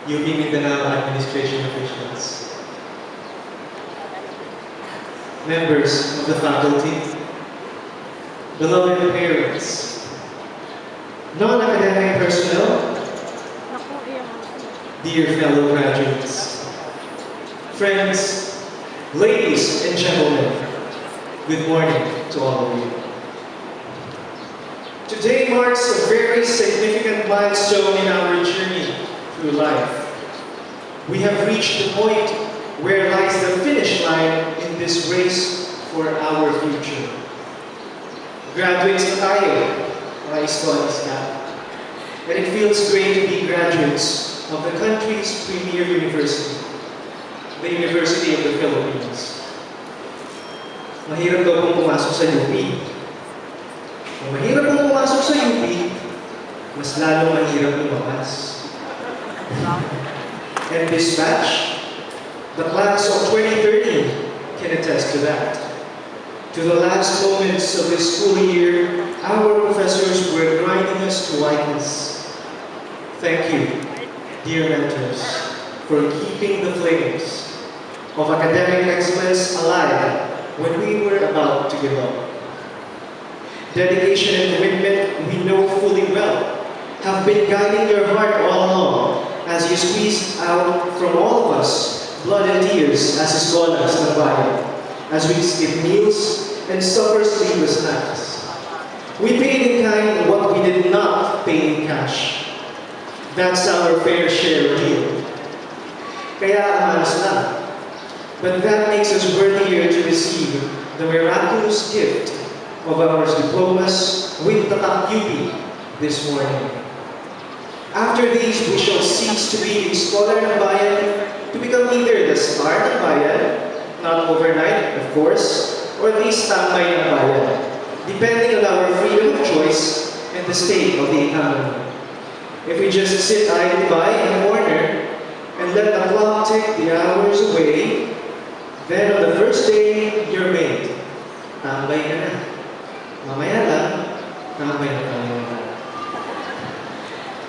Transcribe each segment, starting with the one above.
UP Mindanao administration officials, members of the faculty, beloved parents, non-academic personnel, dear fellow graduates, friends, ladies and gentlemen, good morning to all of you. Today marks a very significant milestone in our journey through life. We have reached the point where lies the finish line in this race for our future. Graduates na tayo, mga scholars na. And it feels great to be graduates of the country's premier university, the University of the Philippines. Mahirap daw pong pumasok sa UP. Kung mahirap pong pumasok sa UP, mas lalo mahirap lumabas. And this batch, the class of 2013, can attest to that. To the last moments of this school year, our professors were grinding us to whiteness. Thank you, dear mentors, for keeping the flames of academic excellence alive when we were about to give up. Dedication and commitment, we know fully well, have been guiding your heart all along as you squeezed out from all of us blood and tears as scholars ng bayan, as we skip meals and suffer sleepless nights. We paid in kind what we did not pay in cash. That's our fair share deal. Kaya amalas lang. But that makes us worthier to receive the miraculous gift of our diplomas with Tatak UP this morning. After these, we shall cease to be a scholar ng bayan to become either the star ng bayan, not overnight, of course, or at least tambay ng bayan, depending on our freedom of choice and the state of the economy. If we just sit idly by in a corner and let the clock tick the hours away, then on the first day, you're made. Tambay ka na. Mamaya lang, tambay na tayo.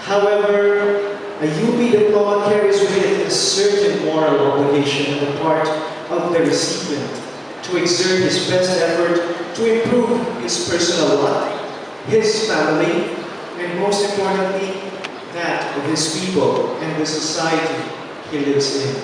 However, a UP diploma carries with it a certain moral obligation on the part of the recipient to exert his best effort to improve his personal life, his family, and most importantly, that of his people and the society he lives in.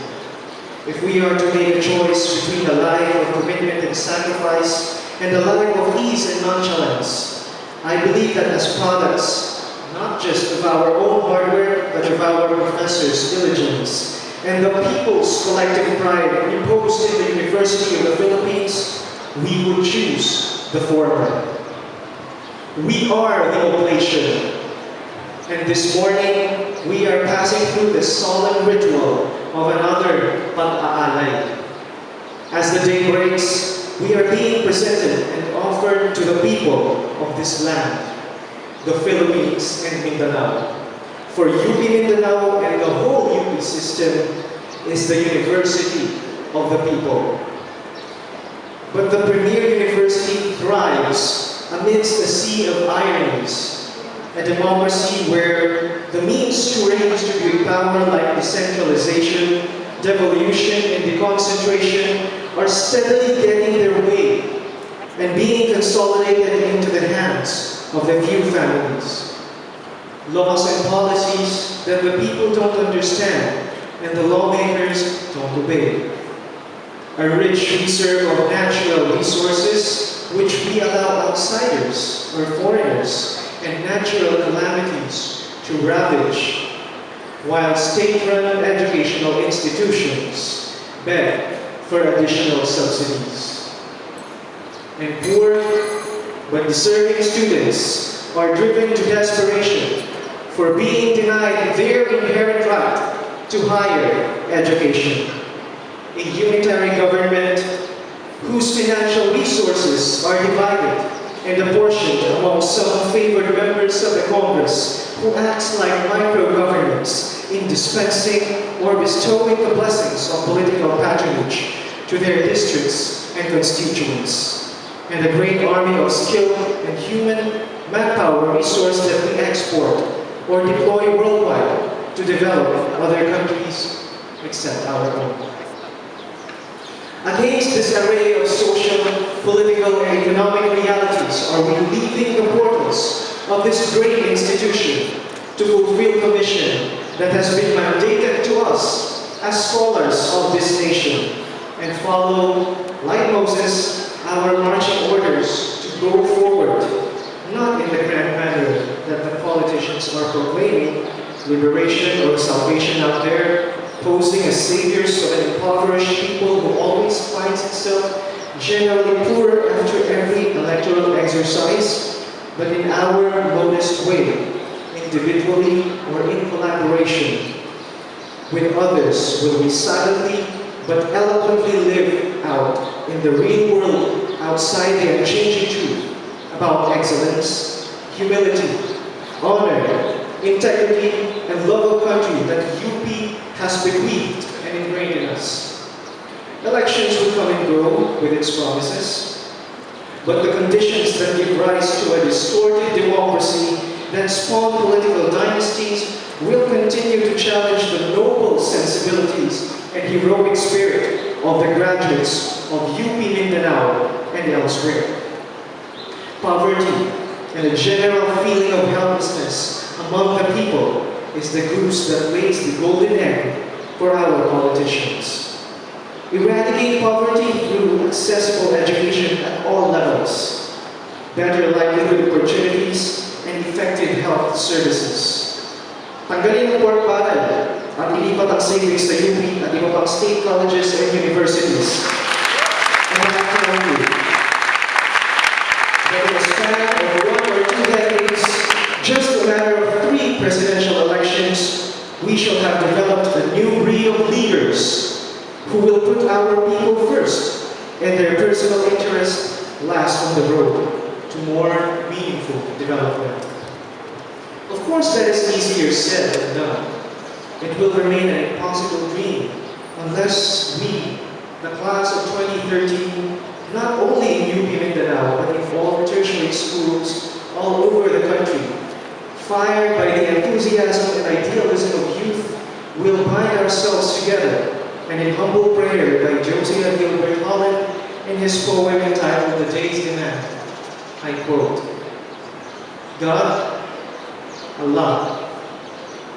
If we are to make a choice between a life of commitment and sacrifice and a life of ease and nonchalance, I believe that as products, not just of our own hard work, but of our professors' diligence and the people's collective pride imposed in the University of the Philippines, we would choose the former. We are the oblation, and this morning we are passing through the solemn ritual of another pag-aalay. As the day breaks, we are being presented and offered to the people of this land, the Philippines and Mindanao. For UP Mindanao and the whole UP system is the university of the people. But the premier university thrives amidst a sea of ironies, a democracy where the means to redistribute power like decentralization, devolution, and deconcentration are steadily getting their way and being consolidated into the hands of the few families. Laws and policies that the people don't understand and the lawmakers don't obey. A rich reserve of natural resources which we allow outsiders or foreigners and natural calamities to ravage, while state-run educational institutions beg for additional subsidies. And poor but deserving students are driven to desperation for being denied their inherent right to higher education. A unitary government whose financial resources are divided and apportioned among some favored members of the Congress who acts like micro-governments in dispensing or bestowing the blessings of political patronage to their districts and constituents. And a great army of skilled and human manpower resource that we export or deploy worldwide to develop other countries except our own. Against this array of social, political, and economic realities, are we leaving the portals of this great institution to fulfill the mission that has been mandated to us as scholars of this nation, and follow, like Moses, our marching orders to go forward, not in the grand manner that the politicians are proclaiming, liberation or salvation out there, posing as saviors of an impoverished people who always finds itself generally poor after every electoral exercise, but in our modest way, individually or in collaboration with others, will we silently but eloquently live out in the real world outside the unchanging truth about excellence, humility, honor, integrity, and love of country that UP has bequeathed and ingrained in us. Elections will come and go with its promises, but the conditions that give rise to a distorted democracy that spawn political dynasties will continue to challenge the noble sensibilities and heroic spirit of the graduates of UP Mindanao and elsewhere. Poverty and a general feeling of helplessness among the people is the goose that lays the golden egg for our politicians. Eradicate poverty through accessible education at all levels, better livelihood opportunities, and effective health services. Tanggalin ang pork barrel at ilipat ang savings sa UP at iba pang state colleges and universities. And after only, that in a span of 1 or 2 decades, just a matter of 3 presidential elections, we shall have developed a new breed of leaders who will put our people first and their personal interest last on the road to more meaningful development. Of course, that is easier said than done. It will remain an impossible dream unless we, the class of 2013, not only in UP Mindanao, but in all tertiary schools all over the country, fired by the enthusiasm and idealism of youth, will bind ourselves together, and in humble prayer by Josiah Gilbert Holland in his poem entitled The Day's Demand, I quote, God, Allah,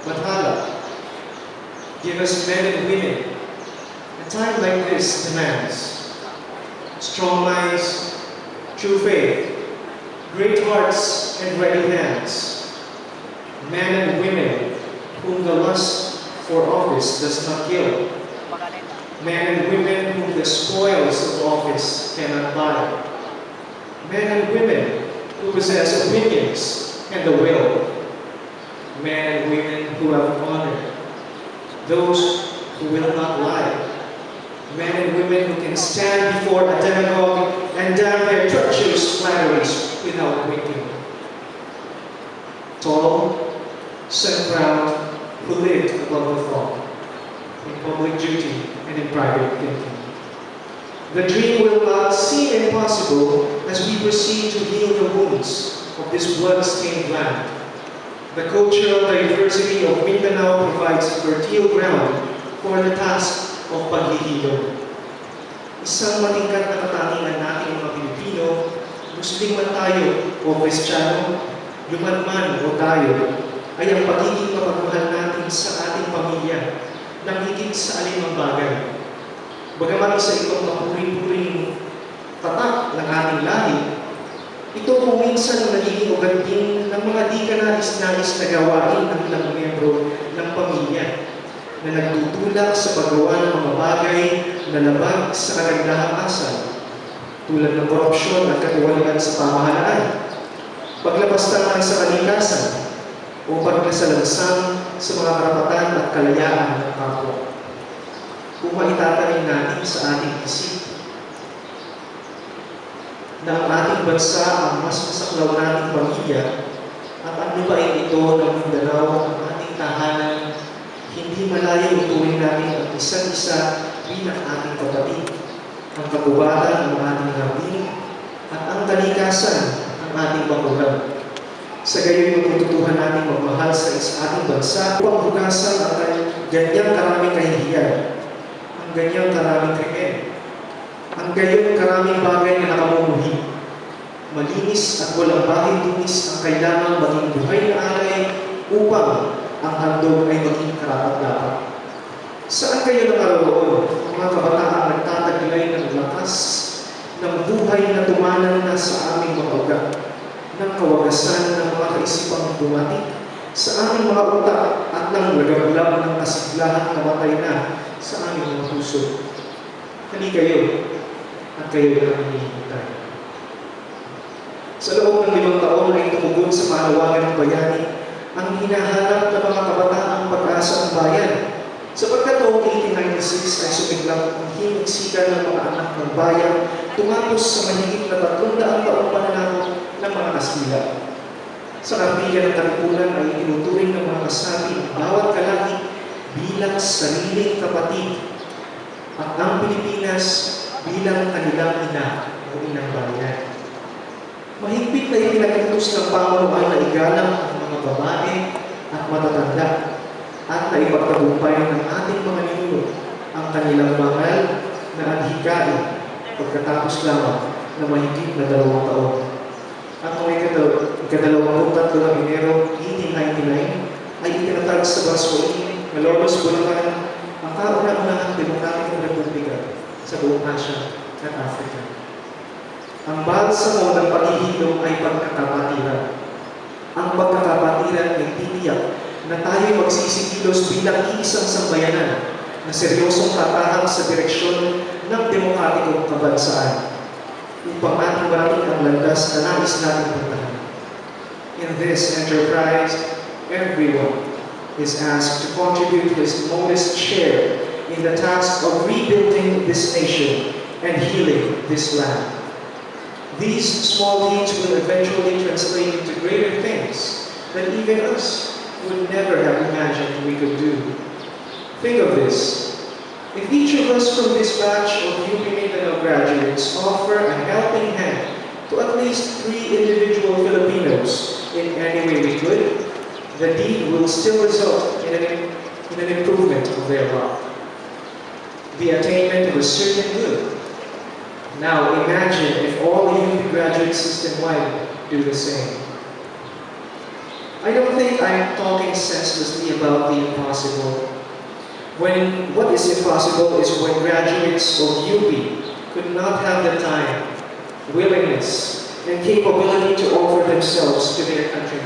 Bathala, give us men and women. A time like this demands strong minds, true faith, great hearts and ready hands, men and women whom the lust for office does not kill, men and women whom the spoils of office cannot buy, men and women who possess opinions and the will, men and women who have honor, those who will not lie, men and women who can stand before a demagogue and damn their treacherous flatteries without winking. Tall, sun-crowned, who lived above the fall, in public duty and in private thinking. The dream will not seem impossible as we proceed to heal the wounds of this blood-stained land. The cultural diversity of Mindanao provides fertile ground for the task of paghihilom. Isang matingkad na katangian natin mga Pilipino, Muslim man tayo o Kristiyano, yuman man o tayo, ay ang pagiging mapagmahal natin sa ating pamilya nang higit sa alinmang bagay. Bagaman isa itong mapuring-puring tatak ng ating lahi, ito kung minsan nagiging ugat din ng mga di kanais-nais na gawain ng ilang miyembro ng pamilya na nagtutulak sa paggawa ng mga bagay na labag sa kagandahan-asan tulad ng korupsyon at katiwalian sa pamahalaan, paglabastangan sa kalikasan, o pagkasalansang sa mga karapatan at kalayaan ng kapwa. Kung maitatanim natin sa ating isip na ang ating bansa ang mas masaklaw nating pamilya at ang lupain ito ng Mindanao ang ating tahanan, hindi malayo ituring natin ang isa't isa bilang ating kapatid, ang kagubatan ang ating hangin, at ang kalikasan ang ating magulang. Sa gayon, matututuhan natin magmahal sa ating bansa upang hugasan ang ganyang karaming kahihiyan, ang ganyang karaming krimen, ang ganyang karaming bagay na nakamumuhi. Malinis at walang bahid-dumis ang kailangang maging buhay na alay upang ang handog ay maging karapat-dapat. Saan kayo nakaroroon, mga kabataan nagtataglay ng lakas ng buhay na tumanan na sa aming mga ugat, ng kawagasan ng mga kaisipang bumatik sa aming mga utak at ng lagablab ng kasiglahan na matay na sa aming mga puso. Hali kayo at kayo na hinihintay. Sa loob ng 5 taon ay tumugon sa panawagan ng bayani ang hinahanap ng mga kabataang pag-asa ng bayan. Sapagkat noong 1896 ay sumiglang ang himigsikan ng mga anak ng bayan tungapos sa mahigit na 300 taong pananakot ng mga Kastila. Sa kapilya ng katipunan ay tinuturing ng mga kasapi ang bawat kalaki bilang sariling kapatid at ang Pilipinas bilang kanilang ina o inang bayan. Mahigpit na ipinag-utos ng pamunuan na igalang ang mga babae at matatanda at na ipagtagumpay ng ating mga ninuno ang kanilang bangal na adhikain pagkatapos lamang na mahigit na 2 taon. At noong ika-23 ng Enero 1899 ay itinatag sa Baswain, Malolos, Bulacan ang kauna-unahang demokratikong republika sa buong Asya at Africa. Ang balsamo ng paghihilom ay pagkakapatiran. Ang pagkakapatiran ay titiyak na tayo magsisikilos bilang isang sambayanan na seryosong tatahak sa direksyon ng demokratikong kabansaan upang ating marating ang landas na nais natin puntahan. In this enterprise, everyone is asked to contribute his modest share in the task of rebuilding this nation and healing this land. These small deeds will eventually translate into greater things that even us would never have imagined we could do. Think of this. If each of us from this batch of UP Mindanao graduates offer a helping hand to at least 3 individual Filipinos in any way we could, the deed will still result in an improvement of their lot, the attainment of a certain good. Now imagine if all UP graduates system-wide do the same. I don't think I'm talking senselessly about the impossible. When what is impossible is when graduates of UP could not have the time, willingness, and capability to offer themselves to their country.